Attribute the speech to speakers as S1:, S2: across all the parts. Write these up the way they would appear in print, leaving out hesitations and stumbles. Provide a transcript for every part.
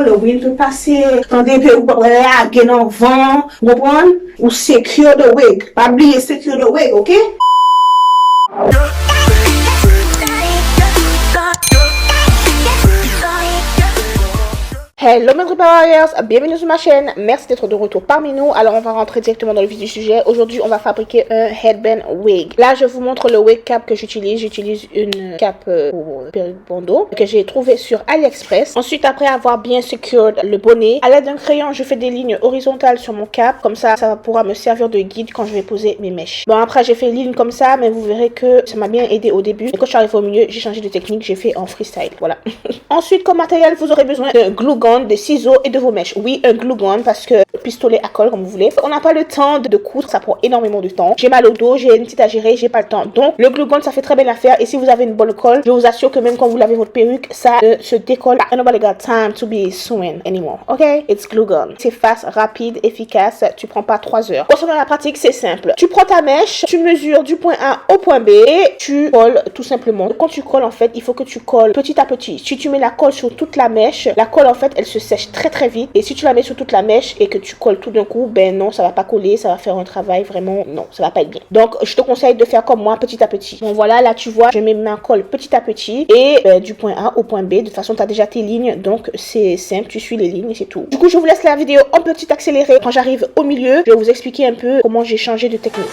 S1: Le wind peut passer, tandis que vous pouvez aller dans le vent, vous comprenez? Ou secure the wig. Pas oublier secure the wig, ok? Hello mes Warriors, bienvenue sur ma chaîne, merci d'être de retour parmi nous. Alors on va rentrer directement dans le vif du sujet. Aujourd'hui on va fabriquer un headband wig. Là je vous montre le wig cap que j'utilise. J'utilise une cape pour perruque bandeau que j'ai trouvé sur AliExpress. Ensuite après avoir bien secured le bonnet, à l'aide d'un crayon je fais des lignes horizontales sur mon cap. Comme ça pourra me servir de guide quand je vais poser mes mèches. Bon après j'ai fait une ligne comme ça, mais vous verrez que ça m'a bien aidé au début. Et quand je suis arrivée au milieu j'ai changé de technique, j'ai fait en freestyle, voilà. Ensuite comme matériel vous aurez besoin de glue gun, des ciseaux et de vos mèches. Oui, un glue gun parce que pistolet à colle comme vous voulez. On n'a pas le temps de coudre, ça prend énormément de temps. J'ai mal au dos, j'ai une petite à gérer, j'ai pas le temps. Donc le glue gun ça fait très bien l'affaire et si vous avez une bonne colle, je vous assure que même quand vous lavez votre perruque, ça ne se décolle pas. Nobody got time to be sewing anymore. Ok? It's glue gun. C'est fast, rapide, efficace. Tu prends pas 3 heures. Concernant la pratique, c'est simple. Tu prends ta mèche, tu mesures du point A au point B et tu colles tout simplement. Quand tu colles en fait, il faut que tu colles petit à petit. Si tu mets la colle sur toute la mèche, la colle en fait elle se sèche très vite et si tu la mets sur toute la mèche et que tu colles tout d'un coup, ben non, ça va pas coller, ça va faire un travail vraiment, non, ça va pas être bien. Donc je te conseille de faire comme moi, petit à petit. Bon voilà, là tu vois, je mets ma colle petit à petit et du point A au point B. De toute façon tu as déjà tes lignes, donc c'est simple, tu suis les lignes et c'est tout. Du coup je vous laisse la vidéo un petit accélérée. Quand j'arrive au milieu, je vais vous expliquer un peu comment j'ai changé de technique.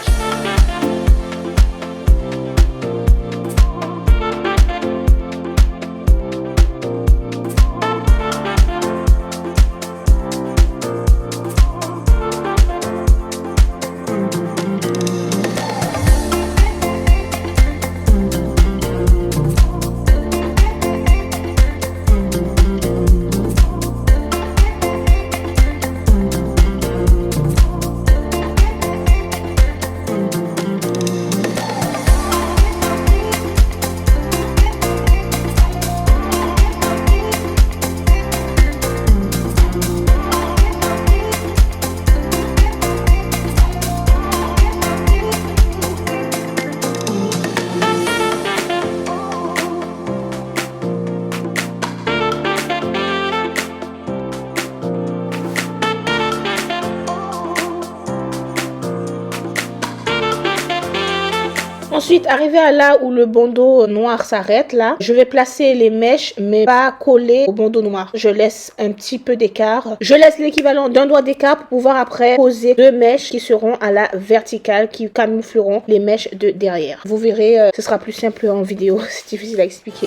S1: Ensuite, arrivé à là où le bandeau noir s'arrête, là, je vais placer les mèches, mais pas coller au bandeau noir. Je laisse un petit peu d'écart. Je laisse l'équivalent d'un doigt d'écart pour pouvoir après poser 2 mèches qui seront à la verticale, qui camoufleront les mèches de derrière. Vous verrez, ce sera plus simple en vidéo. C'est difficile à expliquer.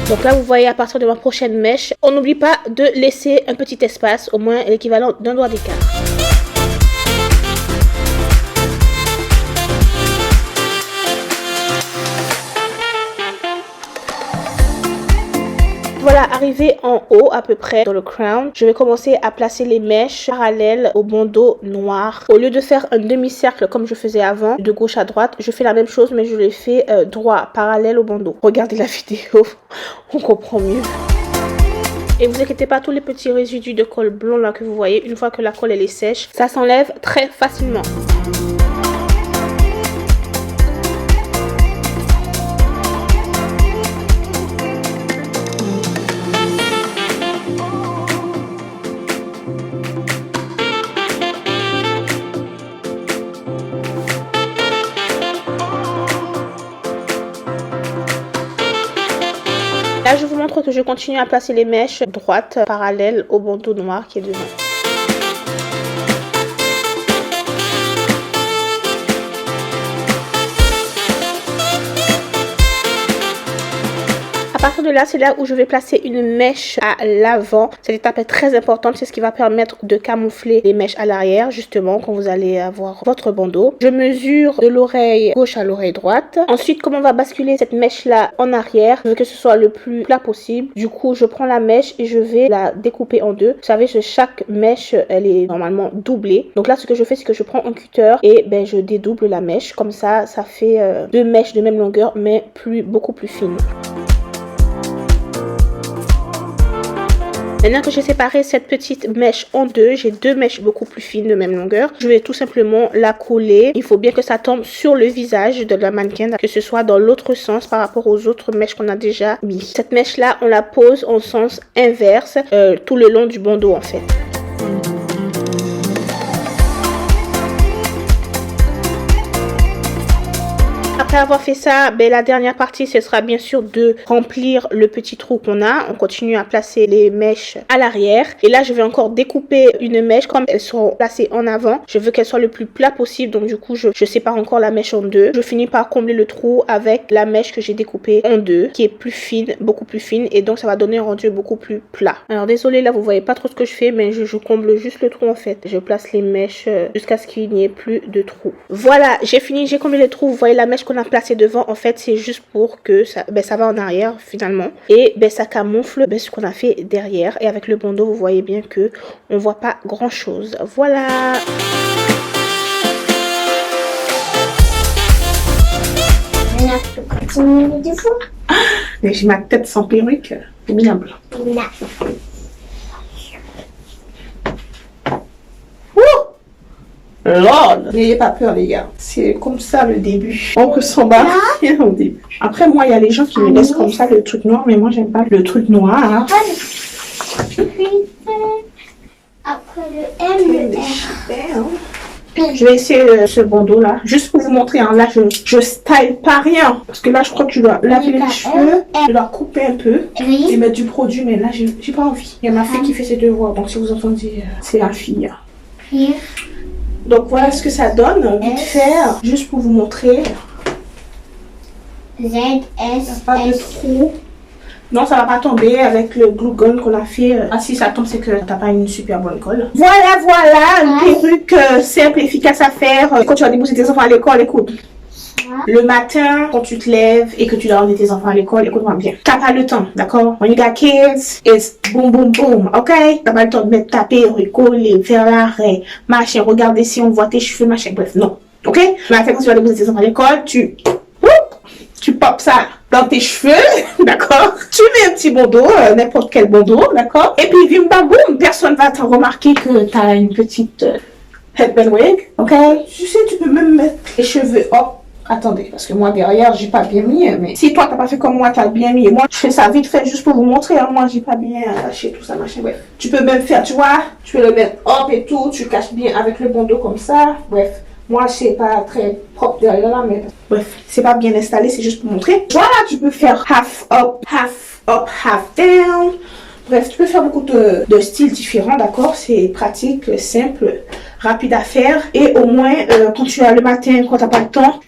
S1: Donc là, vous voyez à partir de ma prochaine mèche, on n'oublie pas de laisser un petit espace, au moins l'équivalent d'un doigt d'écart. Voilà, arrivé en haut à peu près dans le crown, je vais commencer à placer les mèches parallèles au bandeau noir. Au lieu de faire un demi-cercle comme je faisais avant, de gauche à droite, je fais la même chose mais je les fais droit, parallèle au bandeau. Regardez la vidéo, on comprend mieux. Et vous inquiétez pas, tous les petits résidus de colle blond là que vous voyez, une fois que la colle elle est sèche, ça s'enlève très facilement. Là, je vous montre que je continue à placer les mèches droites parallèles au bandeau noir qui est devant. À partir de là, c'est là où je vais placer une mèche à l'avant. Cette étape est très importante, c'est ce qui va permettre de camoufler les mèches à l'arrière, justement, quand vous allez avoir votre bandeau. Je mesure de l'oreille gauche à l'oreille droite. Ensuite, comme on va basculer cette mèche-là en arrière, je veux que ce soit le plus plat possible. Du coup, je prends la mèche et je vais la découper en deux. Vous savez, chaque mèche, elle est normalement doublée. Donc là, ce que je fais, c'est que je prends un cutter et je dédouble la mèche. Comme ça, ça fait 2 mèches de même longueur, mais beaucoup plus fines. Maintenant que j'ai séparé cette petite mèche en deux, j'ai deux mèches beaucoup plus fines de même longueur. Je vais tout simplement la coller. Il faut bien que ça tombe sur le visage de la mannequin, que ce soit dans l'autre sens par rapport aux autres mèches qu'on a déjà mis. Cette mèche là, on la pose en sens inverse tout le long du bandeau en fait. Après avoir fait ça, ben, la dernière partie, ce sera bien sûr de remplir le petit trou qu'on a. On continue à placer les mèches à l'arrière. Et là, je vais encore découper une mèche. Comme elles sont placées en avant, je veux qu'elles soient le plus plat possible. Donc du coup, je sépare encore la mèche en deux. Je finis par combler le trou avec la mèche que j'ai découpée en deux, qui est plus fine, beaucoup plus fine. Et donc, ça va donner un rendu beaucoup plus plat. Alors désolé, là, vous voyez pas trop ce que je fais, mais je comble juste le trou en fait. Je place les mèches jusqu'à ce qu'il n'y ait plus de trou. Voilà, j'ai fini, j'ai comblé le trou. Vous voyez la mèche qu'on a placé devant, en fait c'est juste pour que ça, ça va en arrière finalement et ça camoufle ce qu'on a fait derrière. Et avec le bandeau vous voyez bien que on voit pas grand chose. Voilà. Mais j'ai ma tête sans perruque, minable. Lord, n'ayez pas peur les gars, c'est comme ça le début. On ressent rien au début. Après moi il y a les gens qui me laissent comme ça le truc noir, mais moi j'aime pas le truc noir.
S2: Après le M, le R.
S1: Je vais essayer ce bandeau là, juste pour vous montrer. Hein. Là je style pas rien, parce que là je crois que tu dois laver les cheveux, tu dois couper un peu et mettre du produit, mais là j'ai pas envie. Il y a ma fille qui fait ses devoirs, donc si vous entendez, c'est la fille. Donc voilà ce que ça donne, vite faire, juste pour vous montrer.
S2: Z, S,
S1: Pas de trou. Non, ça va pas tomber avec le glue gun qu'on a fait. Ah si ça tombe, c'est que t'as pas une super bonne colle. Voilà, une perruque simple, efficace à faire. Quand tu vas déposer tes enfants à l'école, écoute. Le matin, quand tu te lèves et que tu dois emmener tes enfants à l'école, écoute-moi bien. T'as pas le temps, d'accord? When you got kids, it's boom, boom, boom, ok? T'as pas le temps de mettre ta perruque, coller, faire l'arrêt, machin, regarder si on voit tes cheveux, machin, bref, non. Ok? Le matin, quand tu vas déposer tes enfants à l'école, tu popes ça dans tes cheveux, d'accord? Tu mets un petit bandeau, n'importe quel bandeau, d'accord? Et puis, bim, bam, boum, personne va t'en remarquer que t'as une petite headband wig, ok? Tu sais, tu peux même mettre les cheveux hop. Attendez, parce que moi derrière j'ai pas bien mis, mais si toi t'as pas fait comme moi, t'as bien mis, moi je fais ça vite fait juste pour vous montrer, hein. Moi j'ai pas bien lâché tout ça, machin, bref. Tu peux même faire, tu vois, tu peux le mettre hop et tout, tu caches bien avec le bandeau comme ça, bref. Moi c'est pas très propre derrière là, mais bref, c'est pas bien installé, c'est juste pour montrer. Voilà, tu peux faire half up, half down. Bref, tu peux faire beaucoup de styles différents, d'accord? C'est pratique, simple, rapide à faire. Et au moins, quand tu as le matin, quand t'as pas le temps,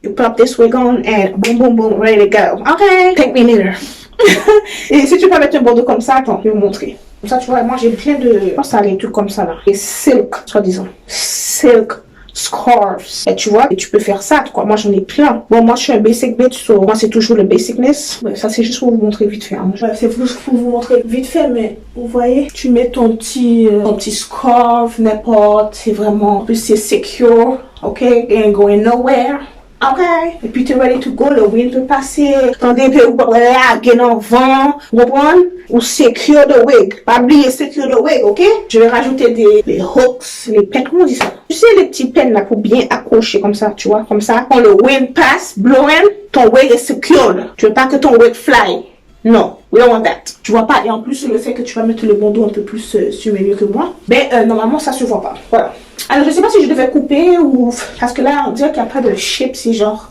S1: you pop this wig on and boom, boom, boom, ready to go. Okay, take me later. Et si tu peux mettre un bandeau comme ça, attends, je vais vous montrer. Comme ça, tu vois, moi j'ai plein de... Je pense que ça a des trucs comme ça là. Et silk, soi-disant. Silk scarves. Et tu vois, et tu peux faire ça, quoi. Moi j'en ai plein. Bon, moi je suis un basic bitch, so moi c'est toujours le basicness. Ouais, ça c'est juste pour vous montrer vite fait. Hein. Ouais, c'est juste pour vous montrer vite fait, mais vous voyez, tu mets ton petit scarf, n'importe. C'est vraiment, en plus c'est secure, ok? It ain't going nowhere. Ok, et puis tu es ready to go, le wind peut passer, attendez un peu, gain en vent, ou secure the wig, pas oublier secure the wig, ok? Je vais rajouter les hooks, les pins, comment on dit ça? Tu sais les petits pins là pour bien accrocher comme ça, tu vois, comme ça, quand le wind passe, blowing, ton wig est secured, tu veux pas que ton wig fly. Non, we don't want that. Tu vois pas, et en plus le fait que tu vas mettre le bandeau un peu plus sur mes yeux que moi, normalement ça se voit pas. Voilà. Alors je sais pas si je devais couper ou... Parce que là on dirait qu'il n'y a pas de shape, c'est genre...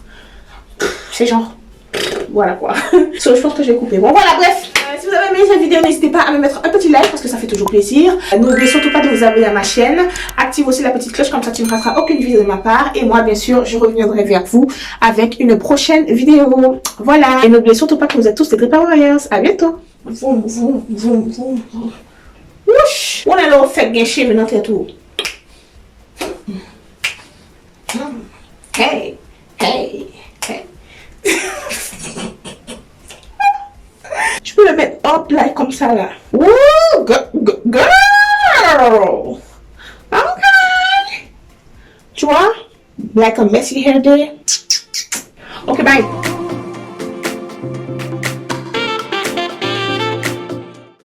S1: Voilà quoi. So, je pense que je vais couper. Bon voilà, bref. Si vous avez aimé cette vidéo, n'hésitez pas à me mettre un petit like parce que ça fait toujours plaisir. N'oubliez surtout pas de vous abonner à ma chaîne. Active aussi la petite cloche, comme ça tu ne rateras aucune vidéo de ma part. Et moi, bien sûr, je reviendrai vers vous avec une prochaine vidéo. Voilà. Et n'oubliez surtout pas que vous êtes tous des Grippa Warriors. À bientôt. Vroom, vroom, vroom, vroom. Whoosh. On a l'eau fait gâcher maintenant tout. Hey, hey, hey. Je peux le mettre hop là comme ça là. Woo, girl. Okay. Tu vois? Like a messy hair day. Okay, bye.